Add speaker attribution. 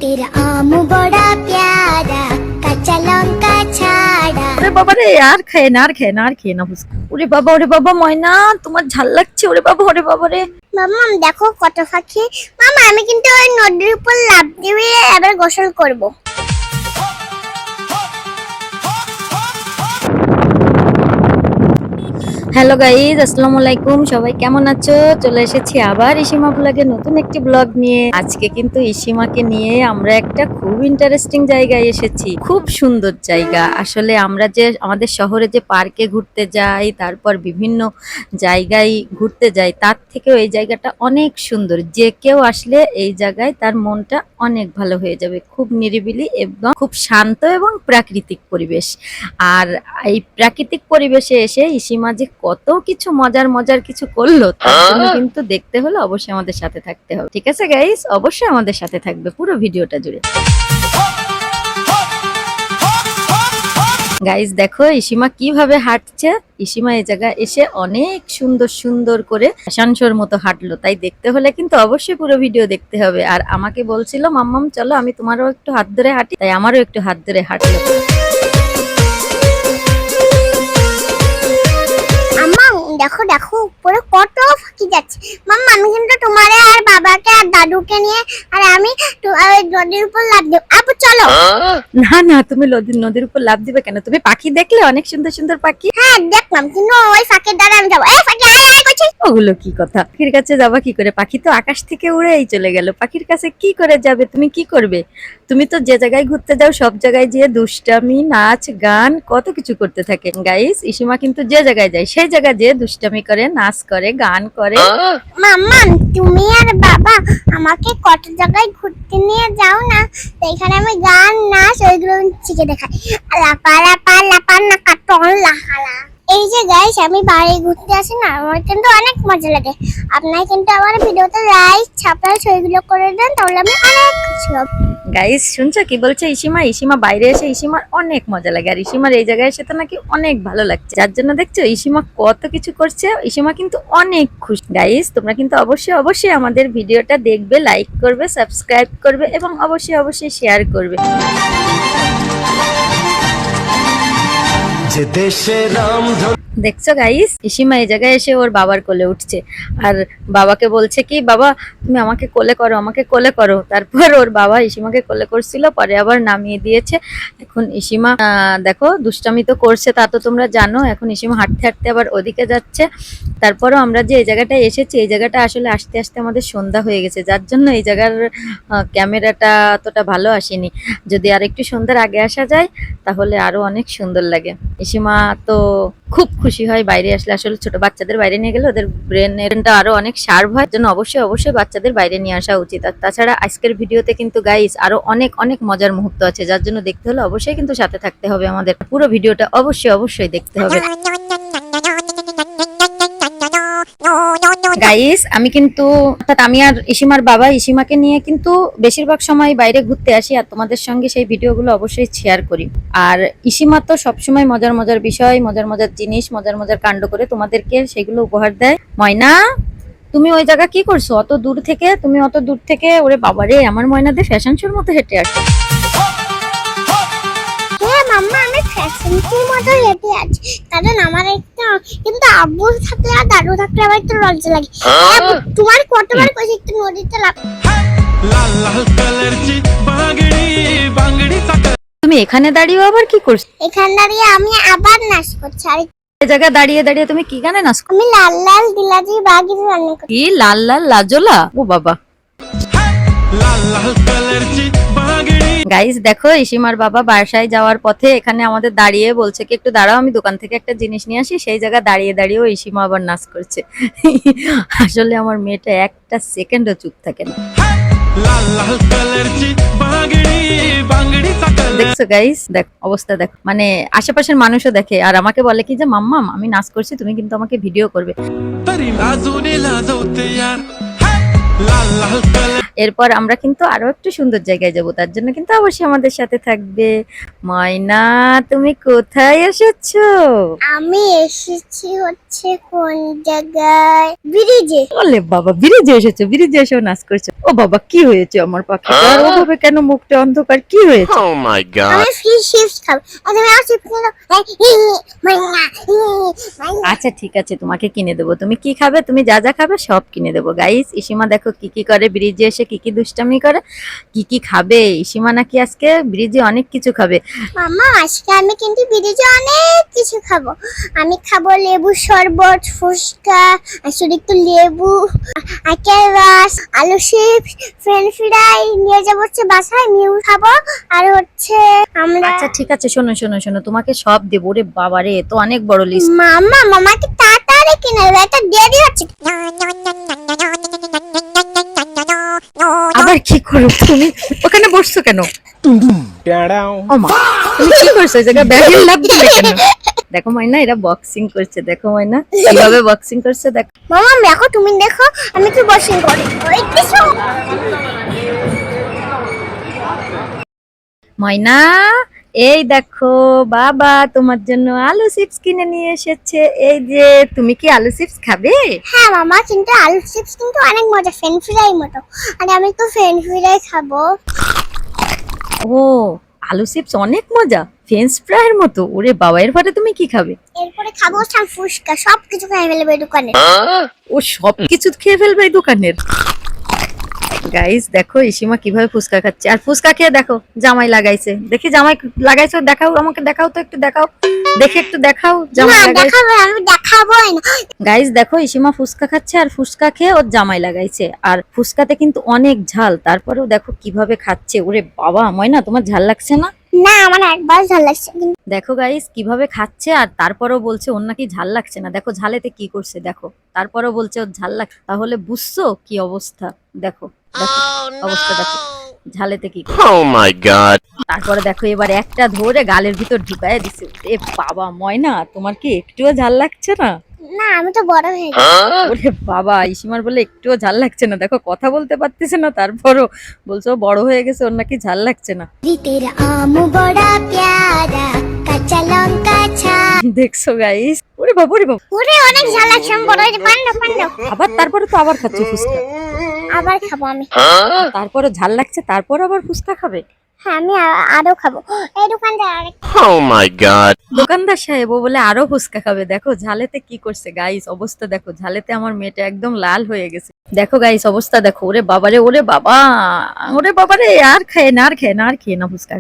Speaker 1: तेरा आम बड़ा प्यारा कच्चा लंका छाड़ा।
Speaker 2: ওরে বাবা রে, আর খায় না, আর খায় না, আর খেয়ে না ফুচকা। ওরে বাবা ময়না, তোমার ঝাল লাগছে। ওরে বাবা রে।
Speaker 1: মাম্মা দেখো কত পাখি। মামা আমি কিন্তু ওই নদীর উপর লাফ দিয়ে এবার গোসল করব।
Speaker 2: হ্যালো গাইজ, আসসালামু আলাইকুম। সবাই কেমন আছো? চলে এসেছি আবার ইসিমা ব্লগে নতুন একটি ব্লগ নিয়ে। আজকে কিন্তু ইসিমাকে নিয়ে আমরা একটা খুব ইন্টারেস্টিং জায়গায় এসেছি। খুব সুন্দর জায়গা। আসলে আমরা যে আমাদের শহরে যে পার্কে ঘুরতে যাই, তারপর বিভিন্ন জায়গায় ঘুরতে যাই, তার থেকেও এই জায়গাটা অনেক সুন্দর। যে কেউ আসলে এই জায়গায় তার মনটা অনেক ভালো হয়ে যাবে। খুব নিরিবিলি এবং খুব শান্ত এবং প্রাকৃতিক পরিবেশ। আর এই প্রাকৃতিক পরিবেশে এসে ইসিমা যে কত কিছু মজার কিছু করলো, তার জন্য কিন্তু দেখতে হলে অবশ্যই আমাদের সাথে থাকতে হবে। ঠিক আছে গাইস, অবশ্যই আমাদের সাথে থাকবে পুরো ভিডিওটা জুড়ে। গাইস দেখো ইসিমা কিভাবে হাঁটছে। ইসিমা এই জায়গায় এসে অনেক সুন্দর করে আসানসোর মতো হাঁটলো। তাই দেখতে হলে কিন্তু অবশ্যই পুরো ভিডিও দেখতে হবে। আর আমাকে বলছিল মাম্মাম চলো আমি তোমারও একটু হাত ধরে হাঁটি, তাই আমারও একটু হাত ধরে হাঁটলো।
Speaker 1: দেখো দেখো উপরে কত পাখি যাচ্ছে। মাম্মা আমি কিন্তু তোমারে আর বাবাকে আর দাদুকে নিয়ে আর আমি নদীর উপর লাফ দেব। আপু চলো।
Speaker 2: না তুমি নদীর উপর লাফ দিবে কেন? তুমি পাখি দেখলে অনেক সুন্দর পাখি।
Speaker 1: হ্যাঁ দেখলাম, কিন্তু ওই ফাঁকের দ্বারা আমি যাবো। এই ফাঁকি আয় আয় করছিস।
Speaker 2: ওগুলো কি কথা? পাখির কাছে যাবা কি করে? পাখি তো আকাশ থেকে উড়েই চলে গেল। পাখির কাছে কি করে যাবে? তুমি কি করবে? তুমি তো যে জায়গায় ঘুরতে যাও সব জায়গায় যেয়ে দুষ্টামি, নাচ, গান কত কিছু করতে থাকে। গাইস ইসিমা কিন্তু যে জায়গায় যায় সেই জায়গায় যেয়ে দুষ্টামি করে, নাচ করে, গান করে।
Speaker 1: মাম্মা তুমি আর বাবা আমাকে কত জায়গায় ঘুরতে নিয়ে যাও না, এখানে আমি গান নাচ ওইগুলো শিখে দেখাই। লাপা লাপা লাপা না কাটন লাহালা। এই যে গাইস আমি বাড়ি ঘুরতে আসি না, আমার কিন্তু অনেক মজা লাগে। আপনারা কিন্তু আমার ভিডিওতে লাইক সাবস্ক্রাইব ওইগুলো করে দেন, তাহলে আমি অনেক খুশি হব।
Speaker 2: গাইস শুনছো কি বলছে ইসিমা বাইরে এসে ইসিমার অনেক মজা লাগে। আর ইসিমার এই জায়গায় এসে তো নাকি অনেক ভালো লাগছে। যার জন্য দেখছো ইসিমা কত কিছু করছে। ইসিমা কিন্তু অনেক খুশি। গাইস তোমরা কিন্তু অবশ্যই আমাদের ভিডিওটা দেখবে, লাইক করবে, সাবস্ক্রাইব করবে এবং অবশ্যই শেয়ার করবে। যে দেশে রাম দেখছো গাইস ইসিমা এই জায়গায় এসে ওর বাবার কোলে উঠছে আর বাবাকে বলছে কি বাবা তুমি আমাকে কোলে করো। তারপর ওর বাবা ইসিমাকে কোলে করছিল, পরে আবার নামিয়ে দিয়েছে। এখন ইসিমা দেখো দুষ্টামি তো করছে, তা তো তোমরা জানো। এখন ইসিমা হাঁটতে আবার ওদিকে যাচ্ছে। তারপরও আমরা যে এই জায়গাটায় এসেছি, এই জায়গাটা আসলে আসতে আমাদের সন্ধ্যা হয়ে গেছে, যার জন্য এই জায়গার ক্যামেরাটা অতটা ভালো আসেনি। যদি আর একটু সন্ধ্যার আগে আসা যায় তাহলে আরো অনেক সুন্দর লাগে। ইসিমা তো খুব খুশি হয় বাইরে আসলে। আসলে ছোট বাচ্চাদের বাইরে নিয়ে গেলে ওদের ব্রেনটা আরো অনেক শার্প হয়, জন্য অবশ্যই বাচ্চাদের বাইরে নিয়ে আসা উচিত। আর তাছাড়া আজকের ভিডিওতে কিন্তু গাইস আরো অনেক মজার মুহূর্ত আছে, যার জন্য দেখতে হলে অবশ্যই কিন্তু সাথে থাকতে হবে। আমাদের পুরো ভিডিওটা অবশ্যই দেখতে হবে। গাইস আমি কিন্তু আমি আর ইসিমার বাবা ইসিমাকে নিয়ে কিন্তু বেশিরভাগ সময় বাইরে ঘুরতে আসি, আর তোমাদের সঙ্গে সেই ভিডিওগুলো অবশ্যই শেয়ার করি। আর ইসিমা তো সবসময় মজার বিষয়, মজার জিনিস, মজার কাণ্ড করে তোমাদেরকে সেগুলো উপহার দেয়। ময়না তুমি ওই জায়গা কি করছো? অত দূর থেকে ওরে বাবারে, আমার ময়না দিয়ে ফ্যাশন শোর মতো হেঁটে আসছে।
Speaker 1: মাম্মা আমি ফ্যাশন শোর মতো হেঁটে আছি, কারণ আমার একটা কিন্তু আব্বু থাকলে আর দাদু থাকলে আমার একটু লজ্জা লাগে। তোমার কতবার কইছি একটু নদীতে লাফ।
Speaker 3: লাল লাল কালারची বাংড়ি
Speaker 2: তুমি এখানে দাঁড়িয়ে আবার কি করছো?
Speaker 1: এখানে দাঁড়িয়ে আমি আবার নাচ করছি। আর
Speaker 2: এই জায়গায় দাঁড়িয়ে তুমি কি গানে নাচ করছো?
Speaker 1: আমি লাল লাল দিলাজি বাগি রান্না করছি।
Speaker 2: কি লাল লাজোলা? ও বাবা।
Speaker 3: লাল লাল কালারची বাংড়ি।
Speaker 2: গাইস দেখো ইসিমার বাবা বাসায় যাওয়ার পথে এখানে আমাদের দাঁড়িয়ে বলছে কি একটু দাঁড়াও, আমি দোকান থেকে একটা জিনিস নিয়ে আসি। সেই জায়গায় দাঁড়িয়েও ইসিমা আবার নাচ করছে। আসলে আমার মেয়েটা একটা সেকেন্ডও চুপ থাকে না।
Speaker 3: লাল লাল কালারची বাংড়ি
Speaker 2: দেখছো গাইস, দেখ অবস্থা দেখ, মানে আশেপাশের মানুষও দেখে আর আমাকে বলে কি যে মাম্মাম আমি নাচ করছি, তুমি কিন্তু আমাকে ভিডিও করবে।
Speaker 3: তরি লাজুনে লাজওতে यार लाल लाल कलर
Speaker 2: এরপর আমরা কিন্তু আরো একটু সুন্দর জায়গায় যাব, তার জন্য কিন্তু অবশ্যই আমাদের সাথে থাকবে। ময়না, তুমি কোথায় এসেছো?
Speaker 1: আমি এসেছি হচ্ছে কোন জায়গায়, ব্রিজে।
Speaker 2: বলে বাবা, ব্রিজে এসেছো? ব্রিজে এসেও নাচ করছো? ও বাবা, কি হয়েছে আমার পাখিটার? ওভাবে কেন মুখটা অন্ধকার, কি হয়েছে?
Speaker 3: Oh my god
Speaker 1: আমি ফিশ চিপস খাবো, আর তুমি আর চিপস খেলো। মাইনা
Speaker 2: আচ্ছা ঠিক আছে, তোমাকে কিনে দেবো। তুমি কি খাবে? তুমি যা যা খাবে সব কিনে দেবো। গাইস, ইসিমা দেখো কি কি করে, ব্রিজে এসে কি কি দুষ্টামি করে, কি কি খাবে। ইসিমা নাকি আজকে ব্রিজে অনেক কিছু খাবে।
Speaker 1: মামা, আজকে আমি কিন্তু ব্রিজে অনেক কিছু খাবো। আমি খাবো লেবু শরবত, ফুচকা, আসলে একটু লেবু, আখের রস, আলু চিপস, ফ্রেঞ্চ ফ্রাই নিয়ে যাবো হচ্ছে বাসায়, মিউ খাবো। আর হচ্ছে আমরা
Speaker 2: আচ্ছা ঠিক আছে, শোনো শোনো শোনো, তোমাকে সব দেবো। রে বাবারে, এ তো অনেক বড় লিস্ট।
Speaker 1: মামা, মামাকে তাড়াতাড়ি কিনে দেবে, একটা দেরি হচ্ছে।
Speaker 2: আবার কি করো তুমি? ওখানে বসছো কেন? ও মা, তুমি কি করছো? এই জায়গায় ব্যাগের লাভ দিলে কেন? দেখো ময়না, এরা বক্সিং করছে। দেখো ময়না কিভাবে বক্সিং করছে, দেখো।
Speaker 1: মামা দেখো, তুমি দেখো আমি কি বসিং করি। ওই দেখো
Speaker 2: ময়না, এই দেখো বাবা তোমার জন্য আলু চিপস কিনে নিয়ে এসেছে। এই যে, তুমি কি আলু চিপস খাবে?
Speaker 1: হ্যাঁ মামা, কিন্তু আলু চিপস কিন্তু অনেক মজা, ফ্রেঞ্চ ফ্রাই মতো। আর আমি তো ফ্রেঞ্চ ফ্রাই খাবো।
Speaker 2: ও, আলু চিপস অনেক মজা, ফ্রেঞ্চ ফ্রাইয়ের মতো? ওরে বাবা, এর পরে তুমি কি খাবে?
Speaker 1: এরপরে খাবো হচ্ছে ফুচকা, সবকিছু খাই ফেলবে দোকানে।
Speaker 2: ও সব কিছু খেয়ে ফেলবে এই দোকানের। গাইস দেখো ইসিমা কিভাবে ফুচকা খাচ্ছে, আর ফুচকা খেয়ে দেখো জামাই লাগাইছে। দেখি জামাই লাগাইছো, দেখাও আমাকে, দেখাও তো একটু, দেখাও দেখি, একটু দেখাও জামাই
Speaker 1: না
Speaker 2: লাগাইছে।
Speaker 1: দেখাবো, আমি দেখাবোই না।
Speaker 2: গাইস দেখো ইসিমা ফুচকা খাচ্ছে, আর ফুচকা খেয়ে ওর জামাই লাগাইছে। আর ফুচকাতে কিন্তু অনেক ঝাল, তারপরেও দেখো কিভাবে খাচ্ছে। ওরে বাবা, ময়না তোমার ঝাল লাগছে না?
Speaker 1: না, আমার একবার ঝাল লাগছে।
Speaker 2: দেখো গাইস কিভাবে খাচ্ছে, আর তারপরেও বলছে ওর নাকি ঝাল লাগছে না। দেখো ঝালেতে কি করছে, দেখো তারপরেও বলছে ওর ঝাল লাগছে। তাহলে বুঝছো কি অবস্থা? দেখো দেখো অবস্থা দেখো, ঝালেতে কি করছে।
Speaker 3: Oh my god
Speaker 2: তারপরে দেখো এবার একটা ধরে গালের ভিতর ঢুকায় দিছে। এ বাবা, ময়না তোমার কি একটুও ঝাল লাগছে না?
Speaker 1: না, আমি তো বড় হয়ে গেছি।
Speaker 2: ওরে বাবা, ইসিমার বলে একটুও ঝাল লাগছে না। দেখো কথা বলতে পারতেছে না, তারপরও বলছো ও বড় হয়ে গেছে, ওর নাকি ঝাল লাগছে না।
Speaker 1: তেরা আম বড়া প্যারা, কাঁচা লঙ্কা ছা।
Speaker 2: দেখছো গাইস? ওরে বাবা, ওরে বাবা,
Speaker 1: ওরে অনেক ঝাল লাগছে, আমি বড় হয়ে পান্ডা পান্ডা।
Speaker 2: আবার তারপরে তো আবার খাচ্ছে ফুচকা।
Speaker 1: আবার খাবো আমি।
Speaker 2: তারপরে ঝাল লাগছে, তারপর আবার ফুচকা খাবে?
Speaker 1: হ্যাঁ, আমি আরো খাবো। এই দোকানটা আরেক।
Speaker 3: Oh my god
Speaker 2: দোকানদার সাহেব ও বলে আরো ফুচকা খাবে। দেখো ঝালেতে কি করছে গাইস, অবস্থা দেখো। ঝালেতে আমার মেয়েটা একদম লাল হয়ে গেছে। দেখো গাইস অবস্থা দেখো। ওরে বাবারে, ওরে বাবা, ওরে বাবারে, আর খায় না, আর খায় না, আর খেয়ে না ফুচকা।